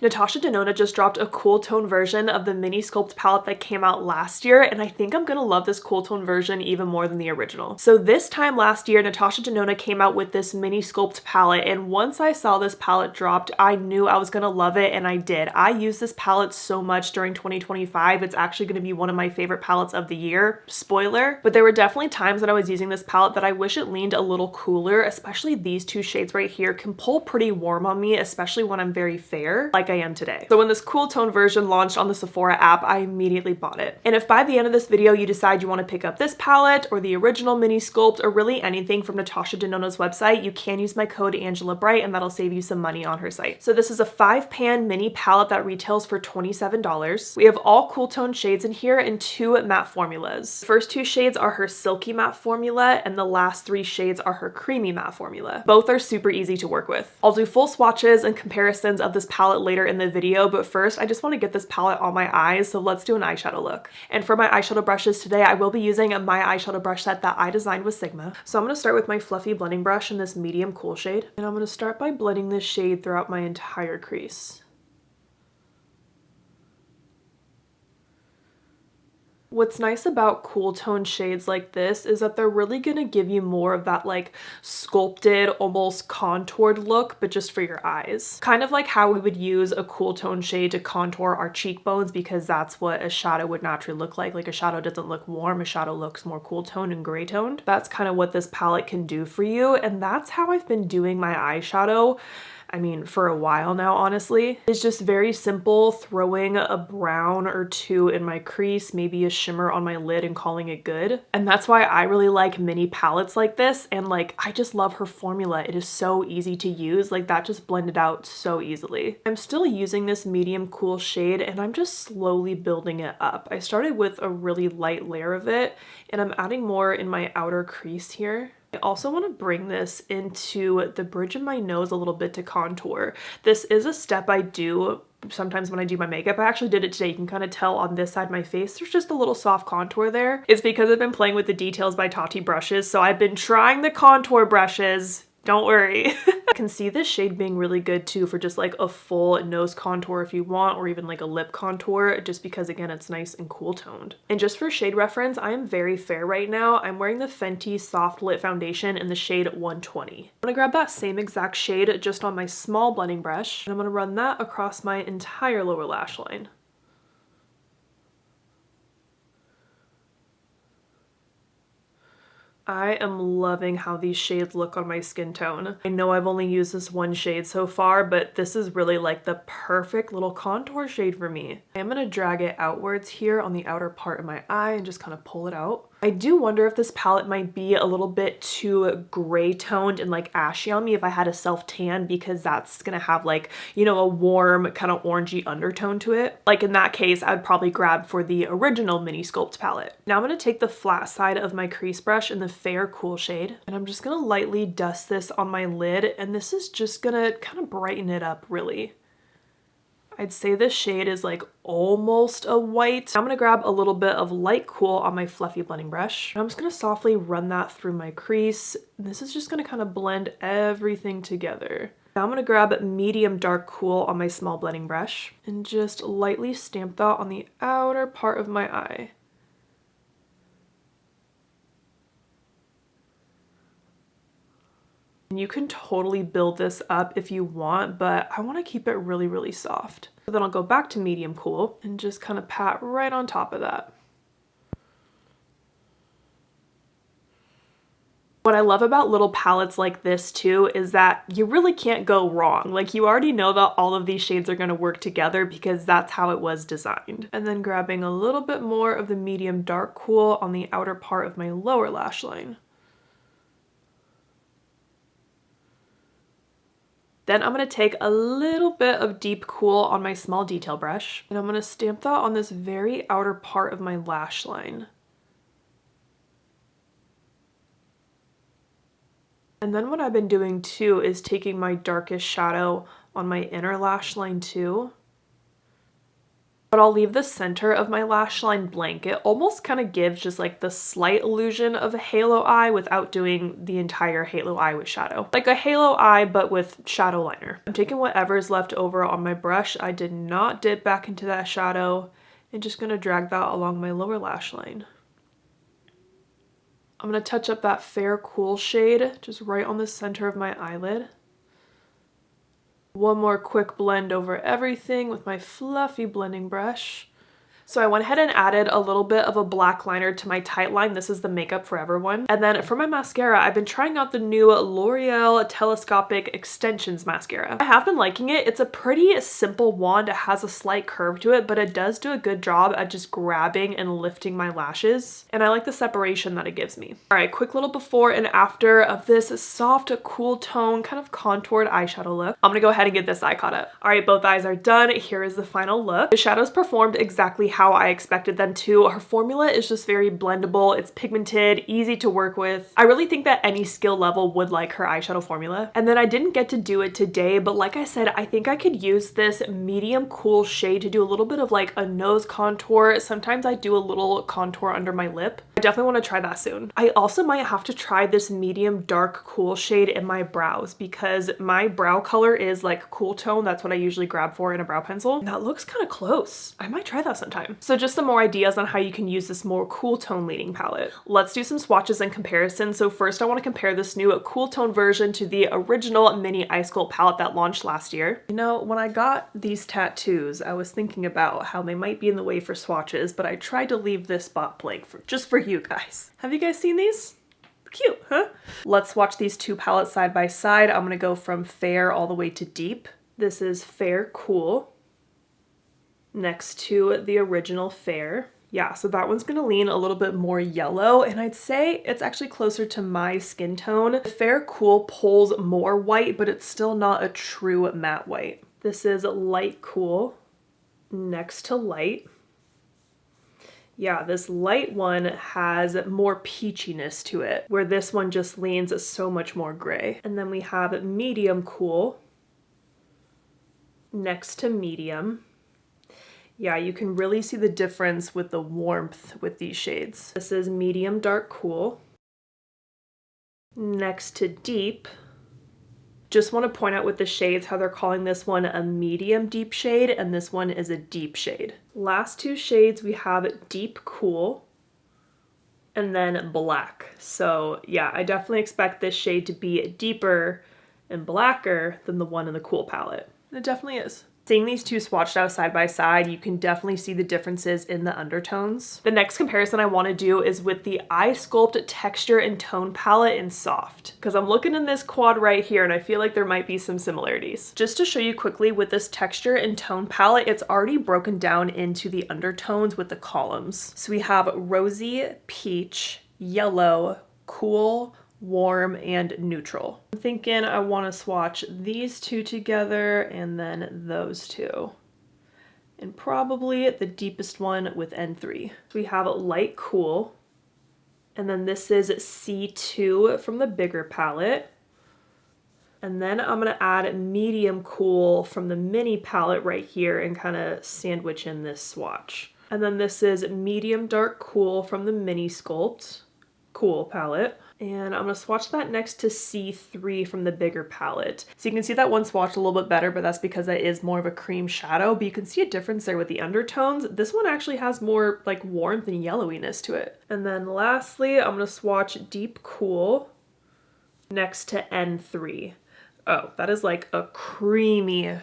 Natasha Denona just dropped a cool tone version of the mini Sculpt palette that came out last year, and I think I'm gonna love this cool tone version even more than the original. So this time last year, Natasha Denona came out with this mini Sculpt palette, and once I saw this palette dropped, I knew I was gonna love it, and I did. I used this palette so much during 2025. It's actually gonna be one of my favorite palettes of the year. Spoiler. But there were definitely times that I was using this palette that I wish it leaned a little cooler, especially these two shades right here can pull pretty warm on me, especially when I'm very fair, like I am today. So when this cool tone version launched on the Sephora app, I immediately bought it. And if by the end of this video you decide you want to pick up this palette or the original mini Sculpt or really anything from Natasha Denona's website, you can use my code ANGELABRIGHT and that'll save you some money on her site. So this is a 5-pan mini palette that retails for $27. We have all cool tone shades in here and 2 matte formulas. The first 2 shades are her silky matte formula and the last 3 shades are her creamy matte formula. Both are super easy to work with. I'll do full swatches and comparisons of this palette later in the video, but first I just want to get this palette on my eyes, so let's do an eyeshadow look. And for my eyeshadow brushes today, I will be using my eyeshadow brush set that I designed with Sigma. So I'm going to start with my fluffy blending brush in this medium cool shade, and I'm going to start by blending this shade throughout my entire crease. What's nice about cool tone shades like this is that they're really gonna give you more of that like sculpted, almost contoured look, but just for your eyes. Kind of like how we would use a cool tone shade to contour our cheekbones because that's what a shadow would naturally look like. Like a shadow doesn't look warm, a shadow looks more cool toned and gray toned. That's kind of what this palette can do for you, and that's how I've been doing my eyeshadow. I mean, for a while now, honestly. It's just very simple, throwing a brown or 2 in my crease, maybe a shimmer on my lid and calling it good. And that's why I really like mini palettes like this, and like, I just love her formula. It is so easy to use, like that just blended out so easily. I'm still using this medium cool shade and I'm just slowly building it up. I started with a really light layer of it and I'm adding more in my outer crease here. I also want to bring this into the bridge of my nose a little bit to contour. This is a step I do sometimes when I do my makeup. I actually did it today. You can kind of tell on this side of my face, there's just a little soft contour there. It's because I've been playing with the Details by Tati brushes, so I've been trying the contour brushes. Don't worry. I can see this shade being really good too for just like a full nose contour if you want, or even like a lip contour, just because again, it's nice and cool toned. And just for shade reference, I am very fair right now. I'm wearing the Fenty Soft Lit Foundation in the shade 120. I'm gonna grab that same exact shade just on my small blending brush, and I'm gonna run that across my entire lower lash line. I am loving how these shades look on my skin tone. I know I've only used this one shade so far, but this is really like the perfect little contour shade for me. I'm gonna drag it outwards here on the outer part of my eye and just kind of pull it out. I do wonder if this palette might be a little bit too gray toned and like ashy on me if I had a self tan, because that's gonna have like, you know, a warm kind of orangey undertone to it. Like in that case, I would probably grab for the original mini Sculpt palette. Now I'm gonna take the flat side of my crease brush in the fair cool shade, and I'm just gonna lightly dust this on my lid, and this is just gonna kind of brighten it up really. I'd say this shade is like almost a white. I'm gonna grab a little bit of light cool on my fluffy blending brush. I'm just gonna softly run that through my crease. And this is just gonna kind of blend everything together. Now I'm gonna grab medium dark cool on my small blending brush and just lightly stamp that on the outer part of my eye. You can totally build this up if you want, but I want to keep it really, really soft. So then I'll go back to medium cool and just kind of pat right on top of that. What I love about little palettes like this too is that you really can't go wrong. Like you already know that all of these shades are going to work together because that's how it was designed. And then grabbing a little bit more of the medium dark cool on the outer part of my lower lash line. Then I'm going to take a little bit of deep cool on my small detail brush, and I'm going to stamp that on this very outer part of my lash line. And then what I've been doing too is taking my darkest shadow on my inner lash line too. but I'll leave the center of my lash line blank. It almost kind of gives just like the slight illusion of a halo eye without doing the entire halo eye with shadow. Like a halo eye, but with shadow liner. I'm taking whatever's left over on my brush. I did not dip back into that shadow, and just gonna drag that along my lower lash line. I'm gonna touch up that Fair Cool shade just right on the center of my eyelid. One more quick blend over everything with my fluffy blending brush. So I went ahead and added a little bit of a black liner to my tight line. This is the Makeup Forever one. And then for my mascara, I've been trying out the new L'Oreal Telescopic Extensions mascara. I have been liking it. It's a pretty simple wand. It has a slight curve to it, but it does do a good job at just grabbing and lifting my lashes. And I like the separation that it gives me. All right, quick little before and after of this soft, cool tone, kind of contoured eyeshadow look. I'm gonna go ahead and get this eye caught up. All right, both eyes are done. Here is the final look. The shadows performed exactly how I expected them to. Her formula is just very blendable. It's pigmented, easy to work with. I really think that any skill level would like her eyeshadow formula. And then I didn't get to do it today, but like I said, I think I could use this medium cool shade to do a little bit of like a nose contour. Sometimes I do a little contour under my lip. I definitely want to try that soon. I also might have to try this medium dark cool shade in my brows because my brow color is like cool tone. That's what I usually grab for in a brow pencil. And that looks kind of close. I might try that sometime. So just some more ideas on how you can use this more cool tone leading palette. Let's do some swatches and comparisons. So first I want to compare this new cool tone version to the original mini eye sculpt palette that launched last year. You know, when I got these tattoos, I was thinking about how they might be in the way for swatches, but I tried to leave this spot blank just for you guys. Have you guys seen these? Cute, huh? Let's swatch these two palettes side by side. I'm gonna go from fair all the way to deep. This is Fair Cool next to the original Fair. Yeah, so that one's gonna lean a little bit more yellow, and I'd say it's actually closer to my skin tone. The Fair Cool pulls more white, but it's still not a true matte white. This is Light Cool next to Light. Yeah, this light one has more peachiness to it, where this one just leans so much more gray. And then we have Medium Cool next to Medium. Yeah, you can really see the difference with the warmth with these shades. This is Medium Dark Cool next to Deep. Just want to point out with the shades how they're calling this one a medium deep shade and this one is a deep shade. Last two shades we have Deep Cool and then Black. So yeah, I definitely expect this shade to be deeper and blacker than the one in the Cool palette. And it definitely is. Seeing these two swatched out side by side, you can definitely see the differences in the undertones. The next comparison I want to do is with the Eye Sculpt Texture and Tone palette in Soft, because I'm looking in this quad right here and I feel like there might be some similarities. Just to show you quickly, with this Texture and Tone palette, it's already broken down into the undertones with the columns. So we have Rosy, Peach, Yellow, Cool, Warm, and Neutral. I'm thinking I want to swatch these two together and then those two. And probably the deepest one with N3. So we have Light Cool. And then this is C2 from the bigger palette. And then I'm going to add Medium Cool from the mini palette right here and kind of sandwich in this swatch. And then this is Medium Dark Cool from the Mini Sculpt Cool palette. And I'm going to swatch that next to C3 from the bigger palette. So you can see that one swatched a little bit better, but that's because that is more of a cream shadow. But you can see a difference there with the undertones. This one actually has more like warmth and yellowiness to it. And then lastly, I'm going to swatch Deep Cool next to N3. Oh, that is like a creamy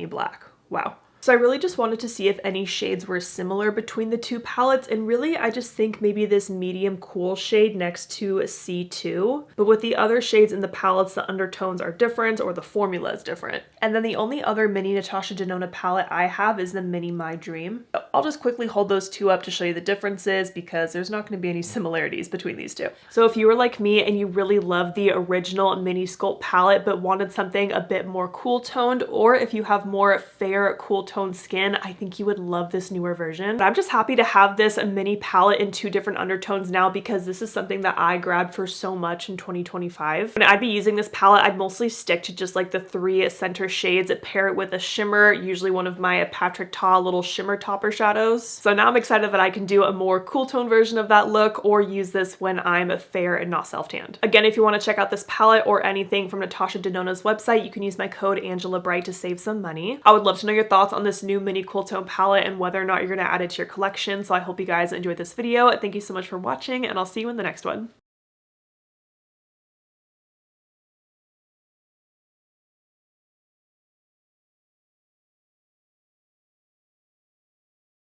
black. Wow. So I really just wanted to see if any shades were similar between the two palettes, and really I just think maybe this Medium Cool shade next to C2, but with the other shades in the palettes the undertones are different or the formula is different. And then the only other mini Natasha Denona palette I have is the mini My Dream. So I'll just quickly hold those two up to show you the differences because there's not going to be any similarities between these two. So if you were like me and you really loved the original mini sculpt palette but wanted something a bit more cool toned, or if you have more fair cool toned skin, I think you would love this newer version. But I'm just happy to have this mini palette in 2 different undertones now because this is something that I grabbed for so much in 2025. When I'd be using this palette, I'd mostly stick to just like the 3 center shades, pair it with a shimmer, usually one of my Patrick Ta little shimmer topper shadows. So now I'm excited that I can do a more cool tone version of that look or use this when I'm fair and not self-tanned. Again, if you want to check out this palette or anything from Natasha Denona's website, you can use my code ANGELABRIGHT to save some money. I would love to know your thoughts on this new mini cool tone palette and whether or not you're going to add it to your collection. So I hope you guys enjoyed this video. Thank you so much for watching, and I'll see you in the next one.